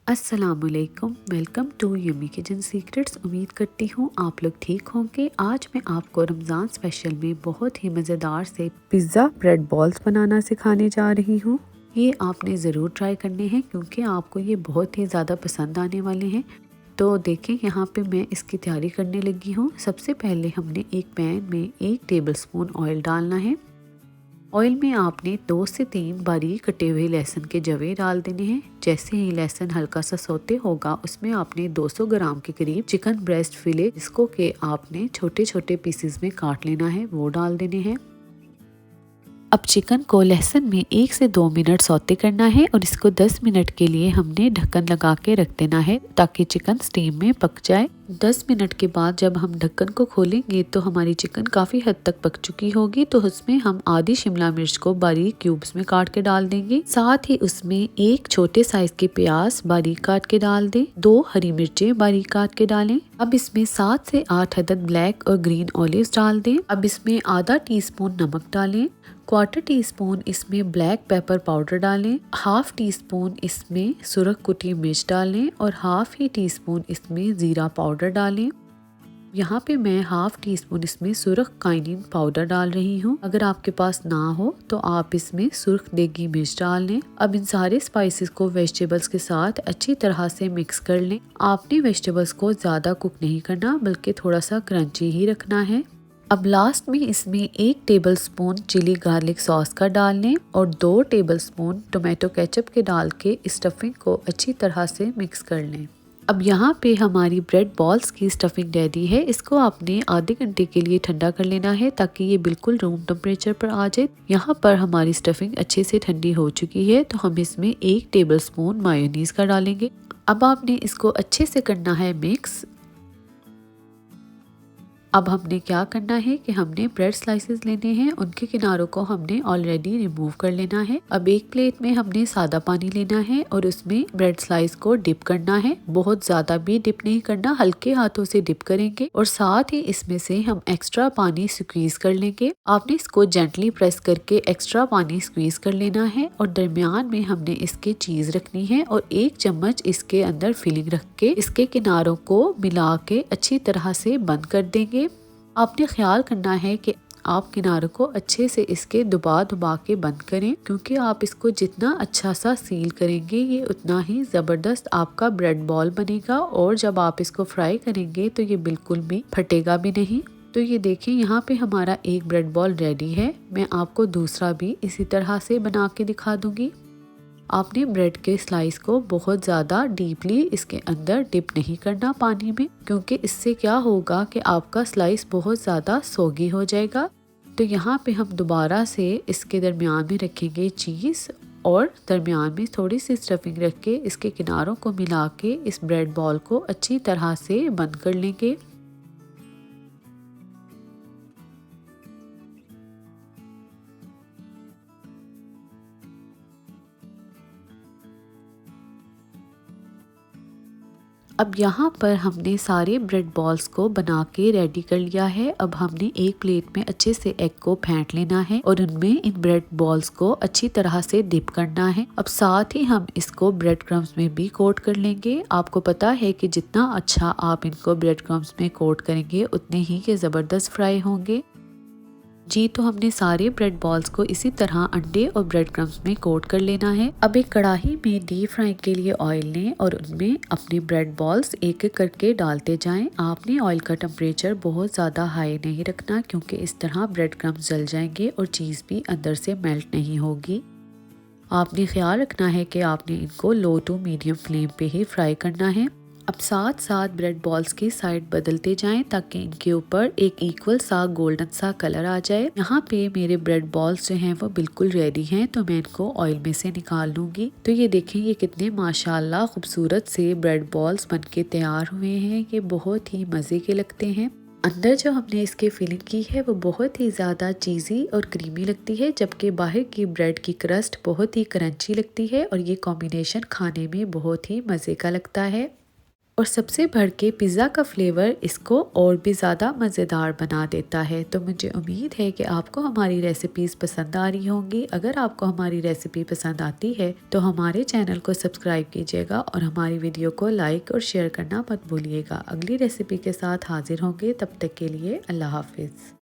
अस्सलामुअलैकुम, welcome to yummy kitchen secrets. उम्मीद करती हूँ आप लोग ठीक होंगे। आज मैं आपको रमज़ान स्पेशल में बहुत ही मज़ेदार से पिज़्ज़ा ब्रेड बॉल्स बनाना सिखाने जा रही हूँ। ये आपने ज़रूर ट्राई करने हैं क्योंकि आपको ये बहुत ही ज़्यादा पसंद आने वाले हैं। तो देखें, यहाँ पे मैं इसकी तैयारी करने लगी हूँ। सबसे पहले हमने एक पैन में 1 टेबलस्पून ऑयल डालना है। ऑयल में आपने 2 से 3 बारीक कटे हुए लहसुन के जवे डाल देने हैं। जैसे ही लहसुन हल्का सा सौते होगा, उसमें आपने 200 ग्राम के करीब चिकन ब्रेस्ट फिले, जिसको के आपने छोटे छोटे पीसेस में काट लेना है, वो डाल देने हैं। अब चिकन को लहसुन में 1 से 2 मिनट सौते करना है और इसको 10 मिनट के लिए हमने ढक्कन लगा के रख देना है ताकि चिकन स्टीम में पक जाए। 10 मिनट के बाद जब हम ढक्कन को खोलेंगे तो हमारी चिकन काफ़ी हद तक पक चुकी होगी। तो उसमें हम आधी शिमला मिर्च को बारीक क्यूब्स में काट के डाल देंगे। साथ ही उसमें 1 छोटे साइज के प्याज बारीक काट के डाल दें। 2 हरी मिर्चें बारीक काट के डालें। अब इसमें 7 से 8 अदद ब्लैक और ग्रीन ऑलिव्स डाल दें। अब इसमें आधा टीस्पून नमक डालें। 1/4 टीस्पून इसमें ब्लैक पेपर पाउडर डालें। 1/2 टीस्पून इसमें सुरख कुटी मिर्च डालें और 1/2 ही टीस्पून इसमें ज़ीरा पाउडर डालें। यहाँ पे मैं 1/2 टीस्पून इसमें सुरख काइनिन पाउडर डाल रही हूँ। अगर आपके पास ना हो तो आप इसमें सुरख देगी मिर्च डाल लें। अब इन सारे स्पाइसेस को वेजिटेबल्स के साथ अच्छी तरह से मिक्स कर लें। आपने वेजिटेबल्स को ज़्यादा कुक नहीं करना, बल्कि थोड़ा सा क्रंची ही रखना है। अब लास्ट में इसमें 1 टेबलस्पून चिली गार्लिक सॉस का डाल लें और 2 टेबलस्पून टोमेटो केचप के डाल के स्टफिंग को अच्छी तरह से मिक्स कर लें। अब यहाँ पे हमारी ब्रेड बॉल्स की स्टफिंग रेडी है। इसको आपने आधे घंटे के लिए ठंडा कर लेना है ताकि ये बिल्कुल रूम टेम्परेचर पर आ जाए। यहाँ पर हमारी स्टफिंग अच्छे से ठंडी हो चुकी है तो हम इसमें 1 टेबलस्पून मायोनीज का डालेंगे। अब आपने इसको अच्छे से करना है मिक्स। अब हमने क्या करना है कि हमने ब्रेड स्लाइसेस लेने हैं, उनके किनारों को हमने ऑलरेडी रिमूव कर लेना है। अब एक प्लेट में हमने सादा पानी लेना है और उसमें ब्रेड स्लाइस को डिप करना है। बहुत ज़्यादा भी डिप नहीं करना, हल्के हाथों से डिप करेंगे और साथ ही इसमें से हम एक्स्ट्रा पानी स्क्वीज कर लेंगे। आपने इसको जेंटली प्रेस करके एक्स्ट्रा पानी स्क्वीज कर लेना है और दरमियान में हमने इसके चीज़ रखनी है और 1 चम्मच इसके अंदर फिलिंग रख के इसके किनारों को मिला के अच्छी तरह से बंद कर देंगे। आपने ख्याल करना है कि आप किनारों को अच्छे से इसके दबा के बंद करें, क्योंकि आप इसको जितना अच्छा सा सील करेंगे ये उतना ही ज़बरदस्त आपका ब्रेड बॉल बनेगा और जब आप इसको फ्राई करेंगे तो ये बिल्कुल भी फटेगा भी नहीं। तो ये देखें, यहाँ पे हमारा एक ब्रेड बॉल रेडी है। मैं आपको दूसरा भी इसी तरह से बना के दिखा दूंगी। आपने ब्रेड के स्लाइस को बहुत ज़्यादा डीपली इसके अंदर डिप नहीं करना पानी में, क्योंकि इससे क्या होगा कि आपका स्लाइस बहुत ज़्यादा सोगी हो जाएगा। तो यहाँ पे हम दोबारा से इसके दरमियान में रखेंगे चीज़ और दरमियान में थोड़ी सी स्टफिंग रख के इसके किनारों को मिला के इस ब्रेड बॉल को अच्छी तरह से बंद कर लेंगे। अब यहाँ पर हमने सारे ब्रेड बॉल्स को बना के रेडी कर लिया है। अब हमने एक प्लेट में अच्छे से एग को फेंट लेना है और उनमें इन ब्रेड बॉल्स को अच्छी तरह से डिप करना है। अब साथ ही हम इसको ब्रेड क्रम्स में भी कोट कर लेंगे। आपको पता है कि जितना अच्छा आप इनको ब्रेड क्रम्स में कोट करेंगे उतने ही ये ज़बरदस्त फ्राई होंगे। जी, तो हमने सारे ब्रेड बॉल्स को इसी तरह अंडे और ब्रेड क्रम्स में कोट कर लेना है। अब एक कढ़ाई में डीप फ्राई के लिए ऑयल लें और उनमें अपने ब्रेड बॉल्स एक एक करके डालते जाएं। आपने ऑयल का टेम्परेचर बहुत ज़्यादा हाई नहीं रखना, क्योंकि इस तरह ब्रेड क्रम्स जल जाएंगे और चीज़ भी अंदर से मेल्ट नहीं होगी। आपने ख्याल रखना है कि आपने इनको लो टू मीडियम फ्लेम पे ही फ्राई करना है। अब साथ साथ ब्रेड बॉल्स की साइड बदलते जाएं ताकि इनके ऊपर एक इक्वल सा गोल्डन सा कलर आ जाए। यहाँ पे मेरे ब्रेड बॉल्स जो हैं वो बिल्कुल रेडी हैं, तो मैं इनको ऑयल में से निकाल लूँगी। तो ये देखें, ये कितने माशाल्लाह खूबसूरत से ब्रेड बॉल्स बनके तैयार हुए हैं। ये बहुत ही मज़े के लगते हैं। अंदर जो हमने इसके फिलिंग की है वो बहुत ही ज़्यादा चीज़ी और क्रीमी लगती है, जबकि बाहर की ब्रेड की क्रस्ट बहुत ही क्रंची लगती है और ये कॉम्बिनेशन खाने में बहुत ही मज़े का लगता है। और सबसे बढ़ के पिज़्ज़ा का फ्लेवर इसको और भी ज़्यादा मज़ेदार बना देता है। तो मुझे उम्मीद है कि आपको हमारी रेसिपीज़ पसंद आ रही होंगी। अगर आपको हमारी रेसिपी पसंद आती है तो हमारे चैनल को सब्सक्राइब कीजिएगा और हमारी वीडियो को लाइक और शेयर करना मत भूलिएगा। अगली रेसिपी के साथ हाजिर होंगे, तब तक के लिए अल्लाह हाफिज़।